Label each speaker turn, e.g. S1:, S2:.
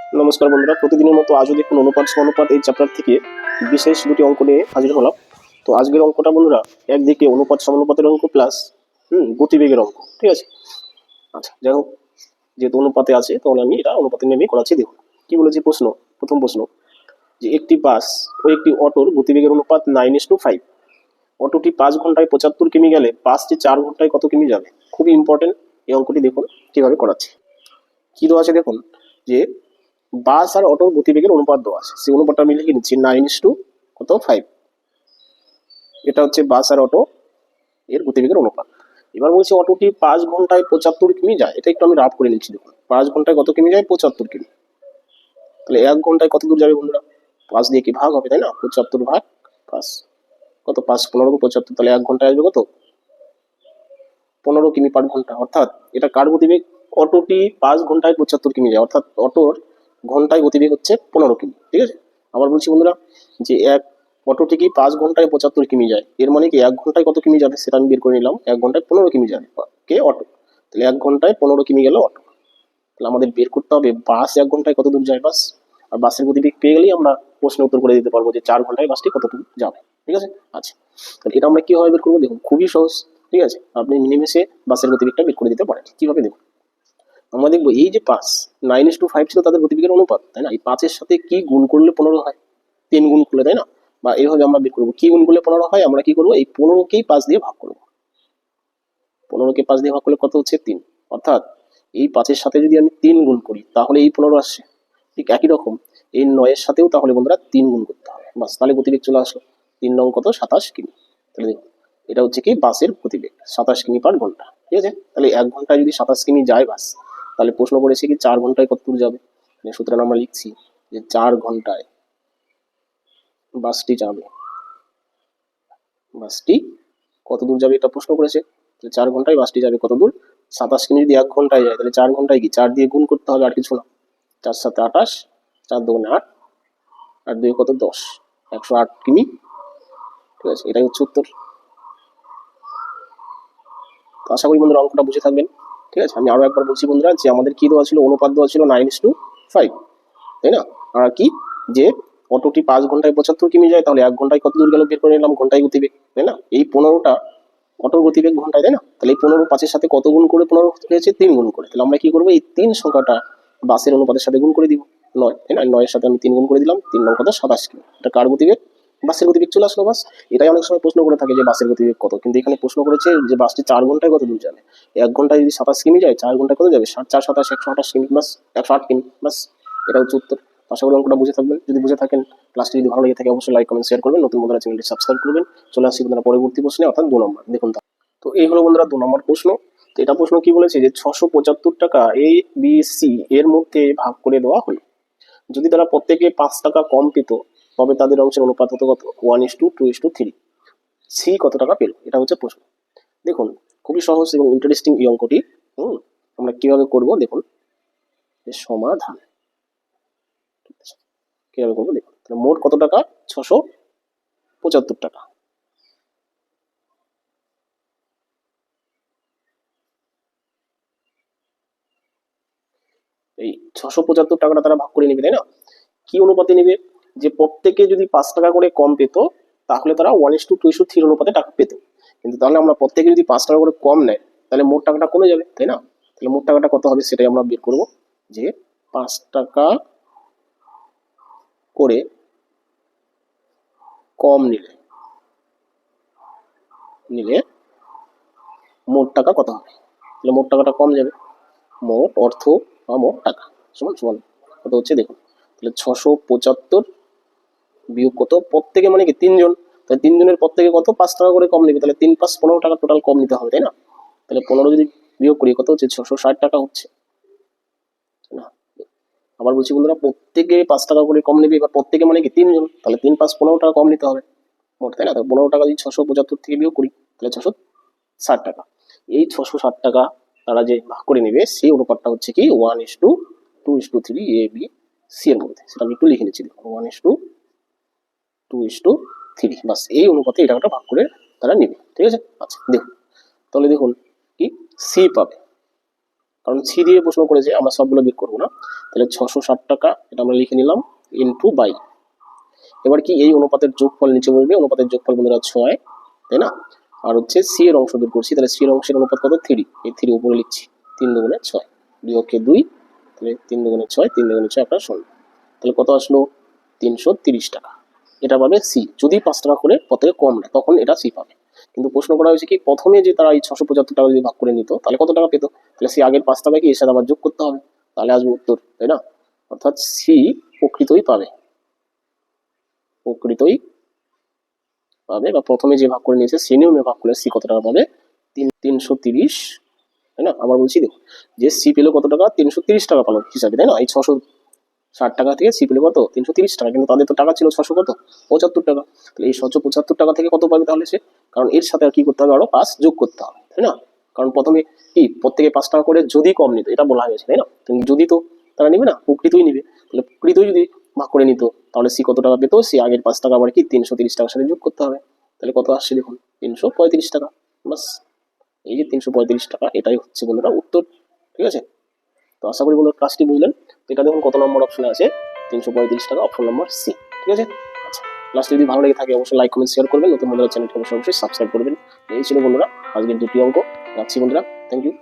S1: নমস্কার বন্ধুরা, প্রতিদিনের মতো আজও দেখুন অনুপাত সমানুপাত এই চ্যাপ্টার থেকে বিশেষ দুটি অঙ্ক নিয়ে হাজির হলাম। তো আজকের অঙ্কটা বন্ধুরা একদিকে অনুপাত সমানুপাতের অঙ্ক প্লাস গতিবেগের অঙ্ক, ঠিক আছে। আচ্ছা, যাই হোক, যেহেতু অনুপাতে আছে তাহলে আমি এটা অনুপাতে নেমেই করাচ্ছি। দেখুন কি বলেছি প্রশ্ন। প্রথম প্রশ্ন, যে একটি বাস ও একটি অটোর গতিবেগের অনুপাত 9:5। অটোটি 5 ঘন্টায় 75 কিমি গেলে বাসটি 4 ঘন্টায় কত কিমি যাবে। খুবই ইম্পর্টেন্ট এই অঙ্কটি। দেখুন কিভাবে করাচ্ছি। কি দেওয়া আছে দেখুন, যে বাস আর অটোর গতিবেগের অনুপাত দেওয়া আছে, সেই অনুপাতটা আমি লিখে নিচ্ছি 9:5। এটা হচ্ছে বাস আর অটো এর গতিবেগের অনুপাত। এবার বলছি অটোটি 5 ঘন্টায় 75 কিমি যায়, এটা একটু আমি রাফ করে নিচ্ছি। দেখুন 5 ঘন্টায় কত কিমি যায়, 75 কিমি। তাহলে 1 ঘন্টায় কত দূর যাবে বন্ধুরা, 5 দিয়ে কি ভাগ হবে, তাই না? 75 ভাগ 5 কত, 5 15 75, তাহলে 1 ঘন্টায় আসবে কত, 15 কিমি/ঘন্টা। অর্থাৎ এটা কার গতিবেগ, অটোটি 5 ঘন্টায় 75 কিমি যায়, অর্থাৎ অটোর ঘন্টায় গতিবেগ হচ্ছে 15 কিমি, ঠিক আছে। আবার বলছি বন্ধুরা, যে অটোটি কি 5 ঘন্টায় 75 কিমি যায়, এর মানে কি 1 ঘন্টায় কত কিমি যাবে সেটা আমি বের করে নিলাম। 1 ঘন্টায় 15 কিমি যাবে কে, অটো। তাহলে 1 ঘন্টায় 15 কিমি গেল অটো। তাহলে আমাদের বের করতে হবে বাস 1 ঘন্টায় কত দূর যায় বাস। আর বাসের গতিবেগ পেয়ে গেলেই আমরা প্রশ্নের উত্তর করে দিতে পারবো যে 4 ঘন্টায় বাসটি কত দূর যাবে, ঠিক আছে। আচ্ছা, তাহলে এটা আমরা কিভাবে বের করবো, দেখুন খুবই সহজ, ঠিক আছে। আপনি নিমেষে বাসের গতিবেগটা বের করে দিতে পারেন। কিভাবে দেখুন, আমরা দেখবো এই যে 5 9:5 ছিল তাদের গতিবেগের অনুপাত, তাই না। এই 5-এর সাথে কি গুণ করলে 15 হয়, 3 গুণ করলে, তাই না। বা এইভাবে আমরা বের করবো কি গুণ করলে 15 হয়। আমরা কি করবো, এই 15কেই 5 দিয়ে ভাগ করবো। 15কে 5 দিয়ে ভাগ করলে কত হচ্ছে, 3। অর্থাৎ এই 5-এর সাথে যদি আমি 3 গুণ করি তাহলে এই 15 আসছে। ঠিক একই রকম এই 9-এর সাথেও তাহলে বন্ধুরা 3 গুণ করতে হবে, বাস তাহলে গতিবেগ চলে আসলো। 3 9 কত, 27 কিমি। তাহলে দেখুন এটা হচ্ছে কি বাসের গতিবেগ, 27 কিমি/ঘন্টা, ঠিক আছে। তাহলে 1 ঘন্টায় যদি 27 কিমি যায় বাস, তাহলে প্রশ্ন করেছে কি 4 ঘন্টায় কত দূর যাবে। সুতরাং আমরা লিখছি যে 4 ঘন্টায় বাসটি যাবে, বাসটি কত দূর যাবে এটা প্রশ্ন করেছে। 4 ঘন্টায় বাসটি যাবে কত দূর, 27 কিমি। যদি 1 ঘন্টায় যায় তাহলে 4 ঘন্টায় কি 4 দিয়ে গুণ করতে হবে, আর কিছু না। 4 7 28, 4 2 8, আর 2 কত 10, 108 কিমি, ঠিক আছে। এটাই হচ্ছে উত্তর। তো আশা করি বন্ধুরা অঙ্কটা বুঝে থাকবেন, ঠিক আছে। আমি আরো একবার বলছি বন্ধুরা, যে আমাদের কি দেওয়া ছিল, অনুপাত দেওয়া ছিল 9:5, তাই না। আর কি, যে অটোটি 5 ঘন্টায় 75 কিমি যায়, তাহলে 1 ঘন্টায় কত দূর গেল বের করে নিলাম, ঘন্টায় গতিবেগ, তাই না। এই 15টা অটোর গতিবেগ ঘন্টায়, তাই না। তাহলে এই 15 5-এর সাথে কত গুণ করে 15 হয়েছে, 3 গুণ করে। তাহলে আমরা কি করবো, এই 3 সংখ্যাটা বাসের অনুপাতের সাথে গুণ করে দিব, 9, তাই না। 9-এর সাথে আমি 3 গুণ করে দিলাম, 3 9 কত, 27 কিমি। এটা কার গতিবেগ, বাসের গতিবেগ চলে আসলো বাস। এটাই অনেক সময় প্রশ্ন করে থাকে যে বাসের গতিবেগ কত, কিন্তু এখানে প্রশ্ন করেছে যে বাসটি 4 ঘন্টায় কত দূর যাবে। 1 ঘন্টায় যদি 27 কিমি যায়, 4 ঘন্টায় কত যাবে, 4 27 128 কিমি, বাস 108 কিমি, বাস। এটা হচ্ছে উত্তর। আশা করি অঙ্কটা বুঝে থাকবেন। যদি বুঝে থাকেন, ক্লাসটি যদি ভালো লেগে থাকে অবশ্যই লাইক কমেন্ট শেয়ার করবেন, নতুন বন্ধুরা চ্যানেলটি সাবস্ক্রাইব করবেন। চলে আসছি বন্ধুরা পরবর্তী প্রশ্নে, অর্থাৎ 2 নম্বর। দেখুন তো এই হলো বন্ধুরা 2 নম্বর প্রশ্ন। তো এটা প্রশ্ন কি বলেছে, যে 675 টাকা এ বি সি এর মধ্যে ভাগ করে দেওয়া হলো। যদি তারা প্রত্যেকে 5 টাকা কম পেত, তবে তাদের অংশের অনুপাত হতো কত, 1:2:3। সি কত টাকা পেল, এটা হচ্ছে প্রশ্ন। দেখুন খুবই সহজ এবং ইন্টারেস্টিং এই অঙ্কটি। আমরা কিভাবে করব দেখুন, সমাধান কিভাবে করবো দেখুন। তাহলে মোট কত টাকা, 675 টাকা। এই 675 টাকাটা তারা ভাগ করে নেবে, তাই না। কি অনুপাতে নেবে, যে প্রত্যেকে যদি 5 টাকা করে কম পেত, তাহলে তারা 1:2:3 অনুপাতে টাকা পেত। কিন্তু তাহলে আমরা প্রত্যেকে যদি 5 টাকা করে কম নেয়, তাহলে মোট টাকাটা কমে যাবে, তাই না। তাহলে মোট টাকাটা কত হবে সেটাই আমরা বের করবো, যে 5 টাকা করে কম নিলে নিলে মোট টাকা কত হবে। তাহলে মোট টাকাটা কম যাবে, মোট অর্থ বা মোট টাকা সমান সমান কত হচ্ছে দেখুন। তাহলে 675 বিয়োগ কত, প্রত্যেকে মানে কি 3 জন, তাহলে 3 জনের প্রত্যেকে কত, 5 টাকা করে কম নেবে। তাহলে 3 5 15 টাকা টোটাল কম নিতে হবে, তাই না। তাহলে 15 যদি বিয়োগ করি কত হচ্ছে, 660 টাকা হচ্ছে না। আবার বলছি বন্ধুরা, প্রত্যেকে 5 টাকা করে কম নেবে। এবার প্রত্যেকে মানে কি 3 জন, তাহলে 3 5 15 টাকা কম নিতে হবে মোট, তাই না। তাহলে 15 টাকা যদি 675 থেকে বিয়োগ করি, তাহলে 660 টাকা। এই 660 টাকা তারা যে ভাগ করে নেবে, সেই অনুপাতটা হচ্ছে কি 1:2:3 এ বি সি এর মধ্যে। সেটা আমি একটু লিখে নিচ্ছি, 1:2:3, বাস এই অনুপাতে এই টাকাটা ভাগ করে তারা নেবে, ঠিক আছে। আচ্ছা দেখুন, তাহলে দেখুন কি সি পাবে কারণ সি দিয়ে প্রশ্ন করেছে, আমরা সবগুলো বের করবো না। তাহলে 660 টাকা এটা আমরা লিখে নিলাম ইন্টু বাই। এবার কি এই অনুপাতের যোগফল নিচে বলবে, অনুপাতের যোগফল বন্ধুরা 6, তাই না? আর হচ্ছে সি এর অংশ বের করছি, তাহলে সি এর অংশের অনুপাত কত? 3। এই 3 উপরে লিখছি, 3 দুগুণে 6, 2 অক্ষে 2, তাহলে 3 দুগুণে 6, 3 দুগুণে 6 আপনার 16। তাহলে কত আসলো? 330 টাকা। এটা পাবে সি। যদি 5 টাকা করে প্রত্যেকে কম নেয় তখন এটা সি পাবে। কিন্তু প্রশ্ন করা হয়েছে কি, প্রথমে যে তারা এই 675 টাকা যদি ভাগ করে নিত তাহলে কত টাকা পেত? তাহলে সি আগের 5 টাকা কি এর সাথে আবার যোগ করতে হবে, তাহলে আসবে উত্তর, তাই না? অর্থাৎ সি প্রকৃতই পাবে, প্রকৃতই পাবে, বা প্রথমে যে ভাগ করে নিয়েছে সেই নিয়মে ভাগ করলে সি কত টাকা পাবে? 330, তাই না? আবার বলছি দেখো, যে সি পেলো কত টাকা? 330 টাকা পালো হিসাবে, তাই না? এই 660 টাকা থেকে সি পেলো কত? 330 টাকা। কিন্তু তাদের তো টাকা ছিল 675 টাকা। তাহলে এই 675 টাকা থেকে কত পাবে তাহলে সে? কারণ এর সাথে আর কি করতে হবে, আরো 5 যোগ করতে হবে, তাই না? কারণ প্রথমে কি প্রত্যেকে 5 টাকা করে যদি কম নিত এটা বলা হয়েছে, তাই না? কিন্তু যদি তো তারা নিবে না, প্রকৃতই নিবে। তাহলে প্রকৃতই যদি ভাগ করে নিত তাহলে সি কত টাকা পেত? সি আগের 5 টাকা আবার কি 330 টাকার সাথে যোগ করতে হবে। তাহলে কত আসছে দেখুন, 335 টাকা। বাস, এই যে 335 টাকা, এটাই হচ্ছে বন্ধুরা উত্তর। ঠিক আছে? তো আশা করি বন্ধুরা ক্লাসটি বুঝলেন। তো এটা দেখুন কত নম্বর অপশনে আছে? 335 টাকা, অপশন নম্বর সি। ঠিক আছে? আচ্ছা, ক্লাসটি যদি ভালো লেগে থাকে অবশ্যই লাইক কমেন্ট শেয়ার করবেন, নতুন বন্ধুরা চ্যানেলটি অবশ্যই সাবস্ক্রাইব করবেন। এই ছিল বন্ধুরা আজকের 2টি অঙ্ক। রাখছি বন্ধুরা, থ্যাংক ইউ।